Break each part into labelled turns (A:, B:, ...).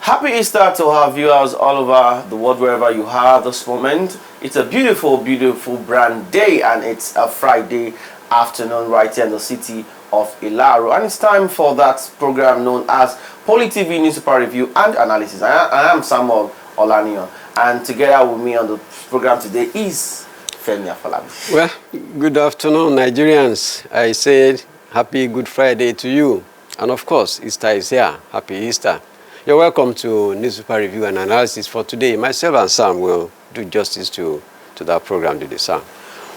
A: Happy Easter to our viewers all over the world, wherever you are this moment. It's a beautiful, beautiful brand day, and it's a Friday afternoon right here in the city of Ilaro. And it's time for that program known as Poly TV Newspaper Review and Analysis. I am Samuel Olaniyan, and together with me on the program today is Femi Afolabi.
B: Well, good afternoon, Nigerians. I said happy Good Friday to you. And of course, Easter is here. Happy Easter. You're welcome to Newspaper Review and Analysis for today. Myself and Sam will do justice to that program today, Sam.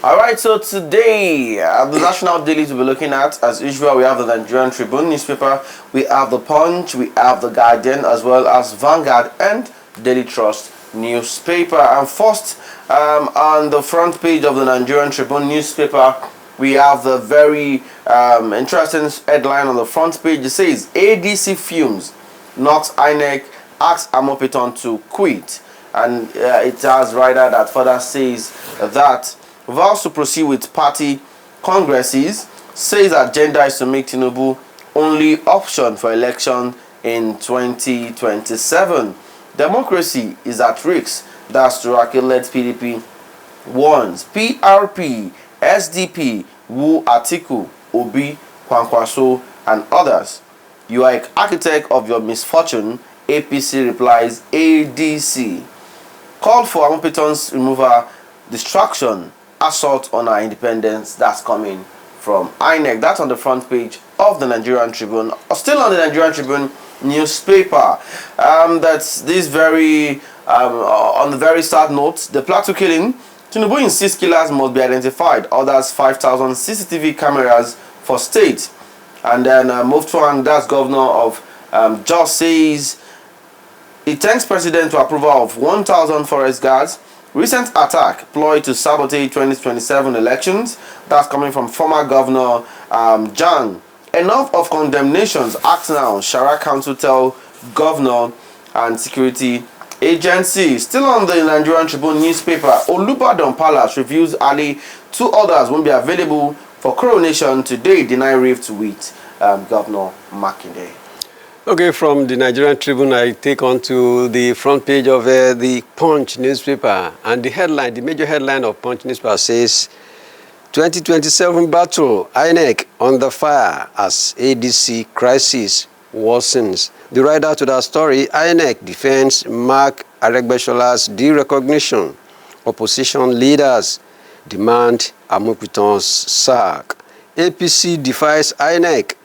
A: All right, so today, the national dailies we'll be looking at, as usual, we have the Nigerian Tribune newspaper, we have the Punch, we have the Guardian, as well as Vanguard and Daily Trust newspaper. And first, on the front page of the Nigerian Tribune newspaper, we have the very interesting headline on the front page. It says, ADC fumes, knocks INEC, asks Amopiton to quit. And it has writer that further says that vows to proceed with party congresses, says agenda is to make Tinubu only option for election in 2027. Democracy is at risk. That's Turaki-led PDP warns. PRP, SDP, Wu Atiku, Obi, Kwankwaso, and others. You are an architect of your misfortune, APC replies ADC. Call for Amopiton's removal, distraction, assault on our independence. That's coming from INEC. That's on the front page of the Nigerian Tribune. Still on the Nigerian Tribune newspaper. That's this very, on the very sad note, the Plateau killing. Tinubu insists killers must be identified. Others 5,000 CCTV cameras for state. And then Moftuang, that's governor of Jos, says he thanks president to approval of 1,000 forest guards. Recent attack ploy to sabotage 2027 elections. That's coming from former governor Jang. Enough of condemnations. Act now. Shara Council tell governor and security agency. Still on the Nigerian Tribune newspaper, Olubadan Palace reviews Ali. 2 others won't be available for coronation today. Deny rift with Governor Makinde.
B: Okay, from the Nigerian Tribune, I take on to the front page of the Punch newspaper. And the headline, the major headline of Punch newspaper says, 2027 battle, INEC under fire as ADC crisis worsens. The writer to that story, INEC defends Mark Aregbesol's derecognition. Opposition leaders demand Amopiton's sack. APC defies INEC,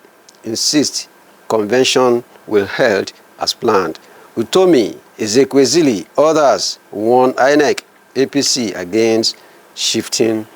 B: insists convention will held as planned. Utomi, Ezekwesili, others warn INEC, APC against shifting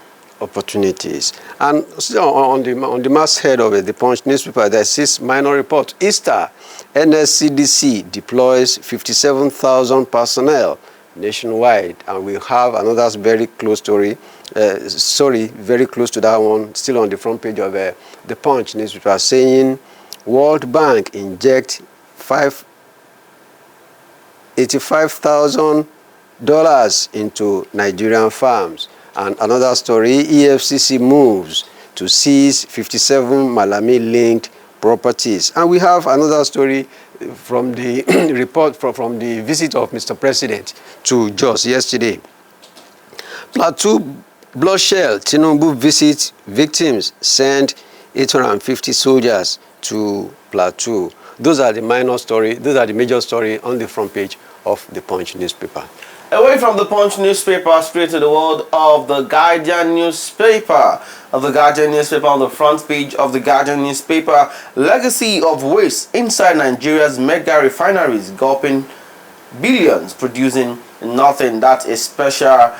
B: opportunities. And still on the masthead of it, the Punch newspaper, there is minor report. Easter, NSCDC deploys 57,000 personnel nationwide, and we have another very close story. Very close to that one, still on the front page of the Punch newspaper, saying World Bank inject $85,000 into Nigerian farms. And another story, EFCC moves to seize 57 Malami-linked properties. And we have another story from the report from the visit of Mr. President to Jos yesterday. Plateau bloodshed, Tinubu visit victims, send 850 soldiers to Plateau. Those are the minor story, those are the major story on the front page of the Punch newspaper.
A: Away from the Punch newspaper, straight to the world of the Guardian newspaper. On the front page of the Guardian newspaper, legacy of waste inside Nigeria's mega refineries, gulping billions, producing nothing. That's a special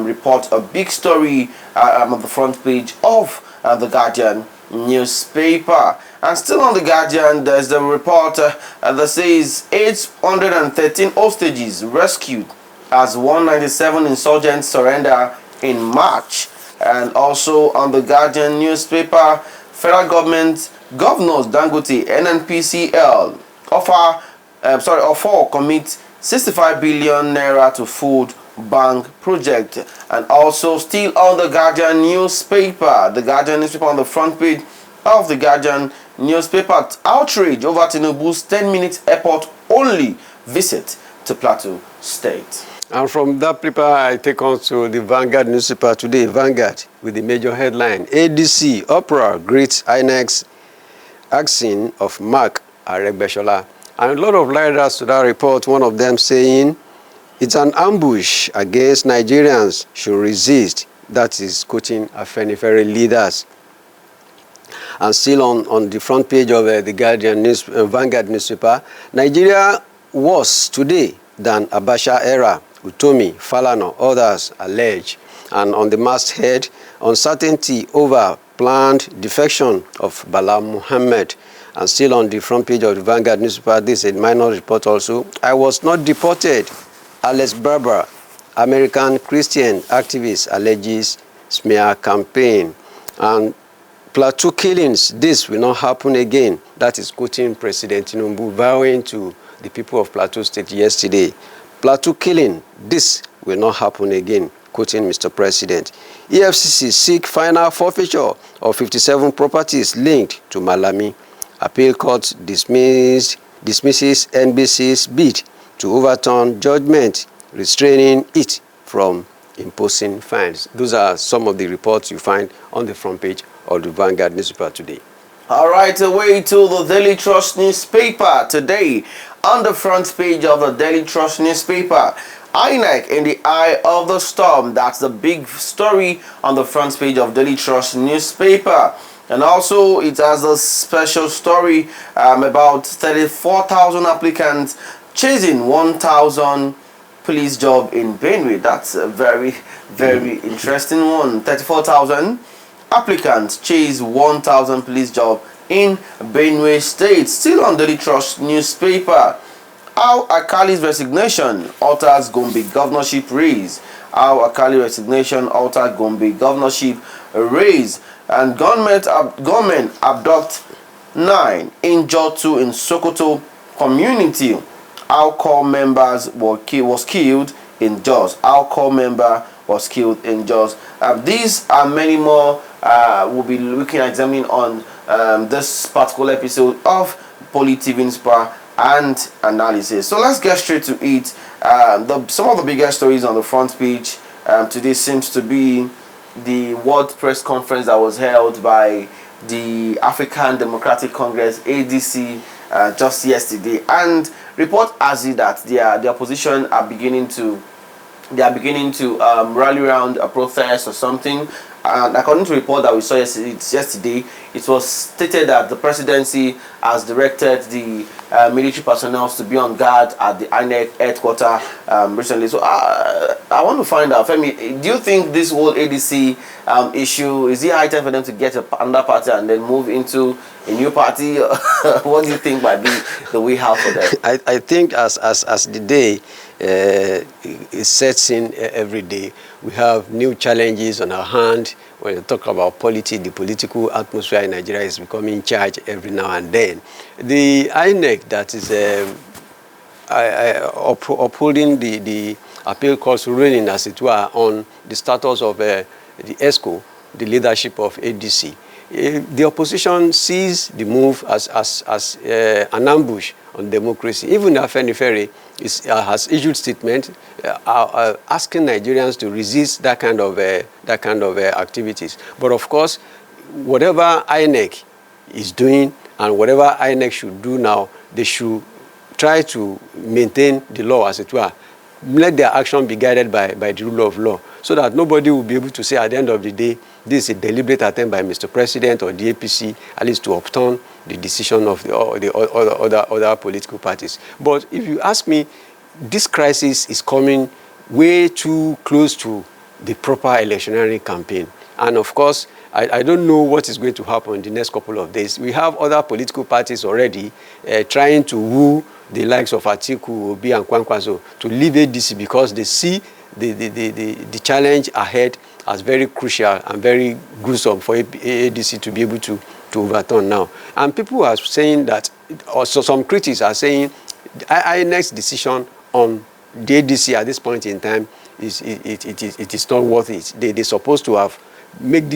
A: report, a big story on the front page of the Guardian newspaper. And still on the Guardian, there's the report that says 813 hostages rescued as 197 insurgents surrender in March. And also on the Guardian newspaper, federal government governors Dangote, NNPCL offer commit 65 billion naira to food bank project. And also still on the Guardian newspaper, on the front page of the Guardian newspaper, outrage over Tinubu's 10-minute airport only visit to Plateau State.
B: And from that paper, I take on to the Vanguard newspaper today, Vanguard, with the major headline, ADC, Opera greets INEC's axing of Mark Aregbesola. And a lot of writers to that report, one of them saying, it's an ambush against Nigerians should resist. That is quoting Afenifere leaders. And still on the front page of the Guardian Vanguard newspaper, Nigeria worse today than Abacha era, Utomi, Falana, others allege. And on the masthead, uncertainty over planned defection of Bala Muhammad. And still on the front page of the Vanguard newspaper, this is a minor report also. I was not deported. Alex Barber, American Christian activist, alleges smear campaign. And Plateau killings, this will not happen again. That is quoting President Tinubu vowing to the people of Plateau State yesterday. Plateau killing, this will not happen again, quoting Mr. President. EFCC seek final forfeiture of 57 properties linked to Malami. Appeal court dismisses NBC's bid to overturn judgment restraining it from imposing fines. Those are some of the reports you find on the front page of the Vanguard newspaper today.
A: All right, away to the Daily Trust newspaper today. On the front page of the Daily Trust newspaper, INEC in the eye of the storm. That's the big story on the front page of Daily Trust newspaper. And also, it has a special story about 34,000 applicants chasing 1,000 police job in Benue. That's a very, very interesting one. 34,000 applicants chase 1,000 police job in Benue State. Still on Daily Trust newspaper. How Akali's resignation alters Gombe governorship race. How Akali resignation altered Gombe governorship race. And gunmen abduct 9, injured 2 in Sokoto community. Our core members was killed in Jos. Our core member was killed in Jos. These and many more we'll be looking at examining on this particular episode of PoliTV Newspaper and Analysis. So let's get straight to it. Some of the biggest stories on the front page today seems to be the World Press Conference that was held by the African Democratic Congress, ADC, just yesterday. And report has it that the opposition are beginning to rally around a protest or something. And according to a report that we saw yesterday, it was stated that the presidency has directed the military personnel to be on guard at the INEC headquarters recently. So I want to find out, Femi, do you think this whole ADC issue, is it high time for them to get another party and then move into a new party? What do you think might be the way out for them?
B: I think as the day it sets in every day, we have new challenges on our hand. When you talk about politics, the political atmosphere in Nigeria is becoming in charge every now and then. The INEC that is upholding the appeal court's ruling, as it were, on the status of the ESCO, the leadership of ADC. The opposition sees the move as an ambush on democracy. Even Afenifere has issued statement asking Nigerians to resist that kind of activities. But of course, whatever INEC is doing and whatever INEC should do now, they should try to maintain the law, as it were. Let their action be guided by the rule of law, so that nobody will be able to say at the end of the day, this is a deliberate attempt by Mr. President or the APC, at least to overturn the decision of the other political parties. But if you ask me, this crisis is coming way too close to the proper electionary campaign. And of course, I don't know what is going to happen in the next couple of days. We have other political parties already trying to woo the likes of Atiku, Obi, and Kwankwaso to leave ADC because they see the challenge ahead as very crucial and very gruesome for ADC to be able to overturn now. And people are saying that, also some critics are saying, INEC's decision on the ADC at this point in time it is not worth it. They're supposed to have make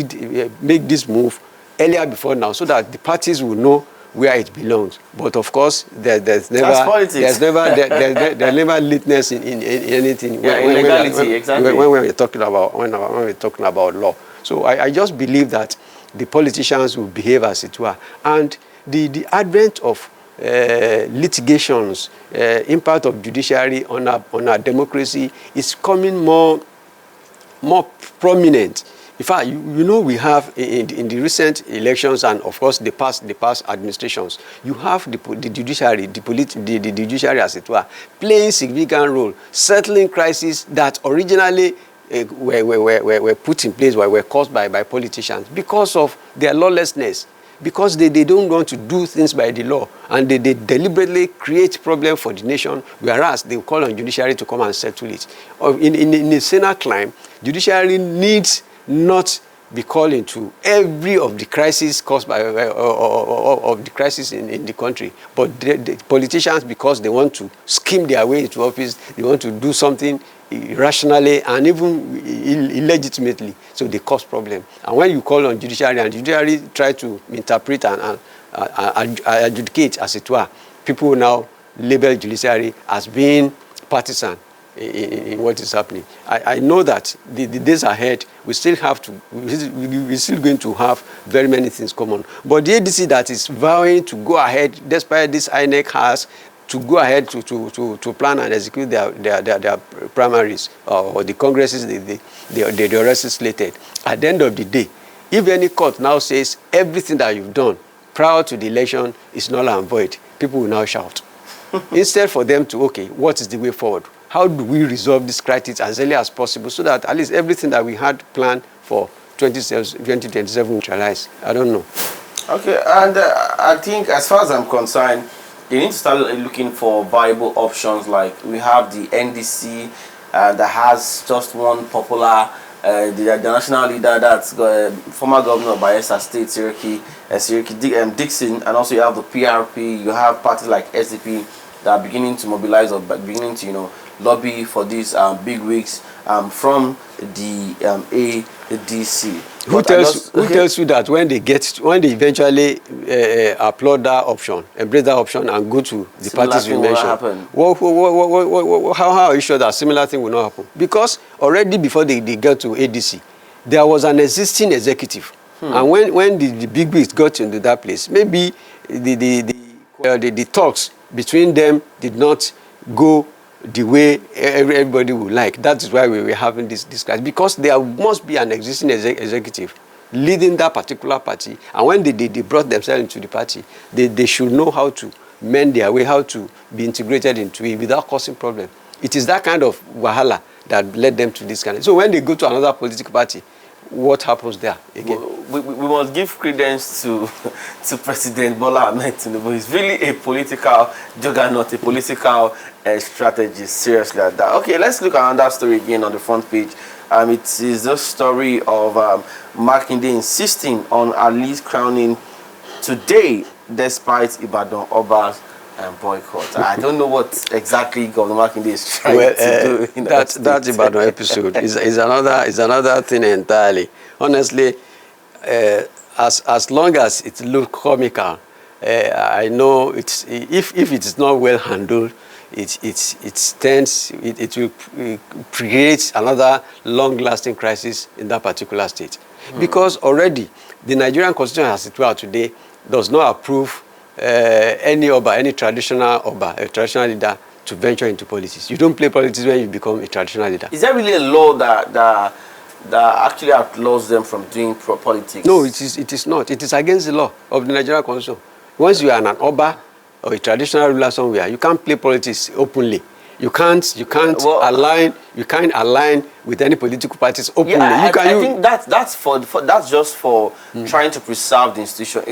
B: this move earlier before now, so that the parties will know where it belongs. But of course, there's never
A: That's politics.
B: there's never litness in anything.
A: Yeah, illegality, exactly.
B: When we're talking about law. So I just believe that the politicians will behave as it were, and the advent of litigations, impact of judiciary on our democracy is coming more prominent. In fact, you know, we have in the recent elections and of course the past administrations, you have the judiciary, the judiciary as it were, playing significant role, settling crises that originally were put in place, were caused by politicians because of their lawlessness, because they don't want to do things by the law, and they deliberately create problems for the nation, whereas they call on judiciary to come and settle it. In a saner climb, judiciary needs not be calling to every of the crises caused by of the crisis in the country, but the politicians, because they want to scheme their way into office, they want to do something irrationally and even illegitimately, so they cause problem. And when you call on judiciary and judiciary try to interpret and adjudicate as it were, people now label judiciary as being partisan in what is happening. I know that the days ahead, we're still going to have very many things common. But the ADC that is vowing to go ahead, despite this INEC has, to go ahead to plan and execute their primaries or the congresses they already slated. At the end of the day, if any court now says everything that you've done prior to the election is null and void, people will now shout. Instead for them to, okay, what is the way forward? How do we resolve this crisis as early as possible so that at least everything that we had planned for 2027 will realize? I don't know.
A: Okay, and I think as far as I'm concerned, they need to start looking for viable options. Like we have the NDC that has just one popular, the national leader, that's former governor of Bayelsa State, Siriki Dixon, and also you have the PRP. You have parties like SDP that are beginning to mobilize or beginning to, lobby for these big wigs from the ADC.
B: Who tells you that when they eventually applaud that option, embrace that option, and go to the parties you mentioned? How are you sure that similar thing will not happen? Because already before they get to ADC, there was an existing executive, and when the big wigs got into that place, maybe the talks between them did not go the way everybody would like. That is why we were having this discussion, because there must be an existing executive leading that particular party, and when they brought themselves into the party, they should know how to mend their way, how to be integrated into it without causing problem. It is that kind of wahala that led them to this kind of. So when they go to another political party, what happens there again?
A: We must give credence to President Bola Ahmed Tinubu. He's really a political juggernaut, a political strategist, seriously like that. Okay, let's look at another story again on the front page. It is the story of Makinde insisting on Ali's crowning today despite Ibadan Oba's boycott. I don't know what exactly Governor Makinde is trying to do.
B: That Ibadan episode is another thing entirely. Honestly, as long as it looks comical, I know it's if it is not well handled, it will create another long-lasting crisis in that particular state. Because already the Nigerian Constitution as it were today does not approve any Oba, any traditional Oba, a traditional leader, to venture into politics. You don't play politics when you become a traditional leader.
A: Is there really a law that actually outlaws them from doing politics?
B: No, it is not. It is against the law of the Nigerian Constitution. Once you are an Oba or a traditional ruler somewhere, you can't play politics openly. You can't align with any political parties openly.
A: Yeah, I think that's just for trying to preserve the institution.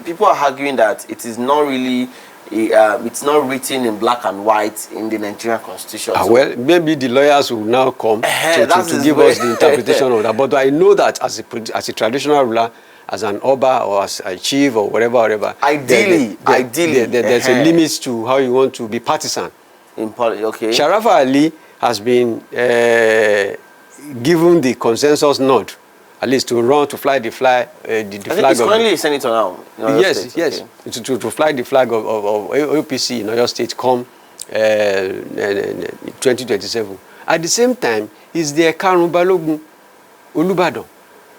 A: People are arguing that it is not really it's not written in black and white in the Nigerian Constitution.
B: Well, maybe the lawyers will now come to give us the interpretation of that. But I know that as a traditional ruler, as an Oba or as a chief or whatever,
A: ideally,
B: there's a limit to how you want to be partisan.
A: Okay.
B: Sharafa Ali has been given the consensus nod at least to run, to fly the flag.
A: I think he's currently a senator now.
B: Yes,
A: State.
B: yes.
A: Okay.
B: To fly the flag of OPC in Oyo State come 2027. At the same time, he's the Ekarun Balogun Olubadan.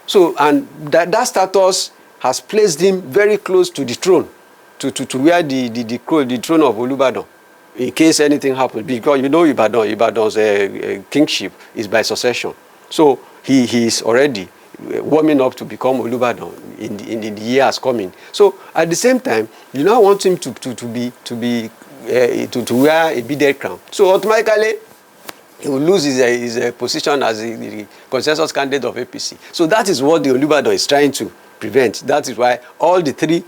B: So, and that status has placed him very close to the throne, to where the throne of Olubadan, in case anything happens. Because you know Ibadan's kingship is by succession. So he is already warming up to become Olubadan in the years coming. So at the same time, you now want him to wear a beaded crown. So automatically, he will lose his position as the consensus candidate of APC. So that is what the Olubadan is trying to prevent. That is why all the three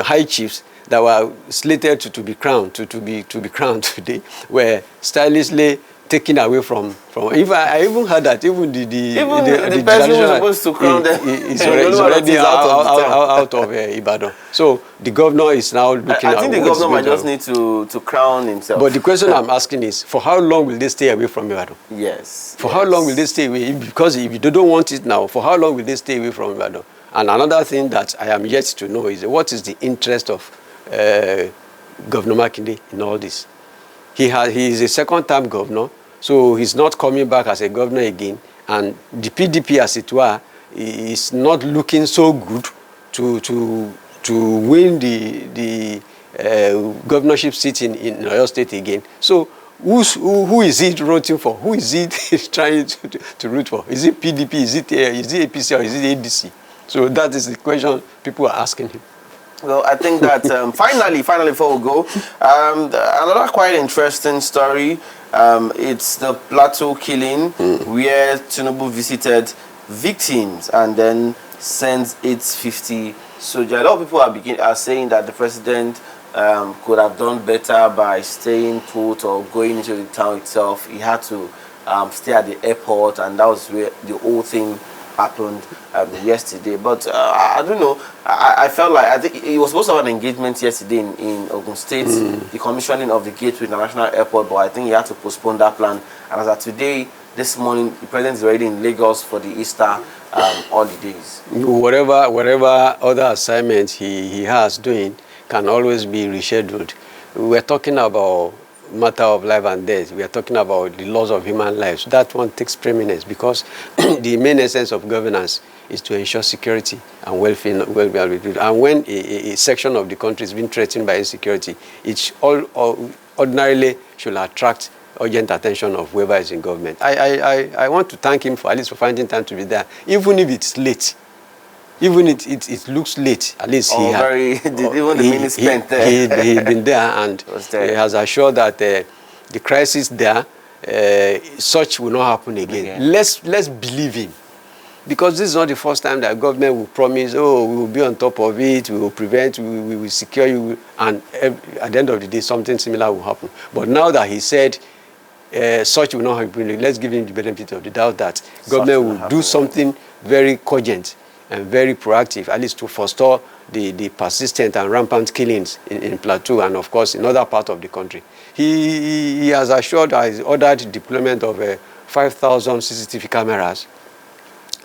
B: high chiefs that were slated to be crowned to be crowned today were stylishly taken away from. If I even heard that even the
A: person who was supposed to crown them
B: is already out of Ibadan. So the governor is now looking.
A: I think the governor might just need to crown himself.
B: But the question I'm asking is, for how long will they stay away from Ibadan?
A: Yes.
B: For how long will they stay away? Because if you don't want it now, for how long will they stay away from Ibadan? And another thing that I am yet to know is what is the interest of Governor Makinde in all this? He is a second-term governor, so he's not coming back as a governor again. And the PDP, as it were, is not looking so good to win the governorship seat in Oyo State again. So who is he rooting for? Who is he trying to root for? Is it PDP? Is it APC? Or is it ADC? So that is the question people are asking him.
A: Well, I think that finally, before we go, another quite interesting story. It's the Plateau killing where Tinubu visited victims and then sent its 50 soldiers. A lot of people are saying that the president could have done better by staying put or going into the town itself. He had to stay at the airport, and that was where the whole thing happened yesterday. But I don't know. I felt like I think he was supposed to have an engagement yesterday in Ogun State, the commissioning of the Gateway International Airport, but I think he had to postpone that plan. And as of today, this morning, the president is already in Lagos for the Easter holidays.
B: Whatever other assignment he has doing can always be rescheduled. We're talking about matter of life and death. We are talking about the loss of human lives. That one takes preeminence because the main essence of governance is to ensure security and welfare. And when a section of the country is being threatened by insecurity, it ordinarily should attract urgent attention of whoever is in government. I want to thank him for at least for finding time to be there, even if it's late. Even it looks late, at least
A: even the minute spent there.
B: He'd been there, and he has assured that the crisis there, such will not happen again. Let's believe him, because this is not the first time that government will promise, oh, we will be on top of it, we will prevent, we will secure you, and at the end of the day, something similar will happen. But now that he said such will not happen, let's give him the benefit of the doubt that government will do something very cogent and very proactive, at least to forestall the persistent and rampant killings in Plateau and, of course, in other parts of the country. He has assured, has ordered deployment of 5,000 CCTV cameras,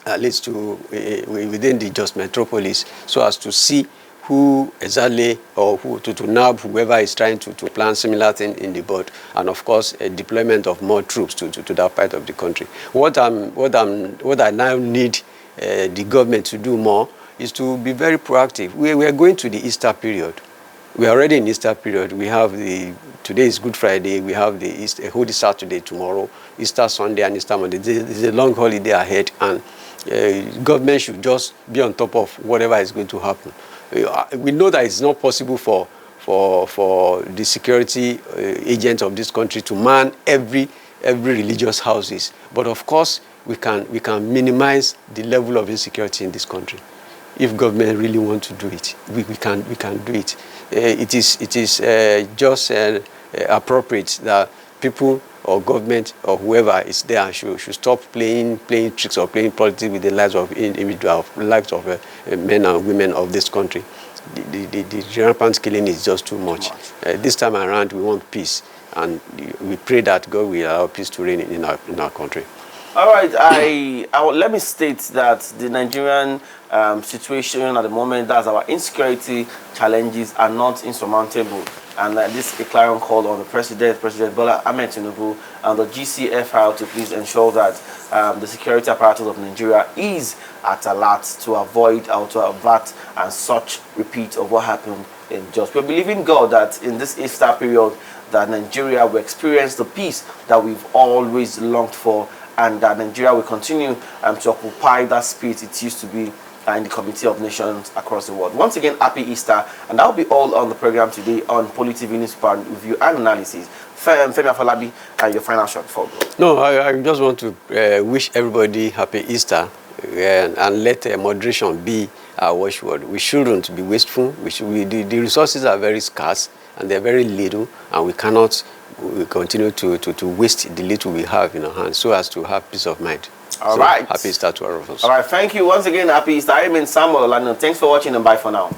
B: at least within the Jos Metropolis, so as to see who exactly, or who to nab whoever is trying to plan similar thing in the bud, and of course a deployment of more troops to that part of the country. What I now need the government to do more is to be very proactive. We are going to the Easter period. We are already in Easter period. We have today is Good Friday. We have the Holy Saturday tomorrow, Easter Sunday and Easter Monday. There's a long holiday ahead, and government should just be on top of whatever is going to happen. We know that it's not possible for the security agents of this country to man every religious houses, but of course we can minimize the level of insecurity in this country. If government really want to do it, we can do it. It is just appropriate that people or government or whoever is there should stop playing tricks or playing politics with the lives of individuals, lives of men and women of this country. The rampant killing is just too much. This time around, we want peace, and we pray that God will allow peace to reign in our country.
A: All right, let me state that the Nigerian situation at the moment, that's our insecurity challenges, are not insurmountable. And this is a clarion call on the President Bola Ahmed Tinubu, and the GCFR to please ensure that the security apparatus of Nigeria is at alert to avoid or to avert and such repeat of what happened in Jos. We're believing God that in this Easter period, that Nigeria will experience the peace that we've always longed for, and that Nigeria will continue to occupy that space it used to be in the Committee of Nations across the world. Once again, happy Easter, and that will be all on the program today on PoliTV Newspaper Review and Analysis. Femi Afolabi, your final shot before we go.
B: No, I just want to wish everybody happy Easter, and let moderation be our watchword. We shouldn't be wasteful. The resources are very scarce and they're very little, and we cannot continue to waste the little we have in our hands so as to have peace of mind.
A: All right.
B: Happy Easter to all of us.
A: All right. Thank you once again. Happy Easter. I am Samuel Olano. Thanks for watching, and bye for now.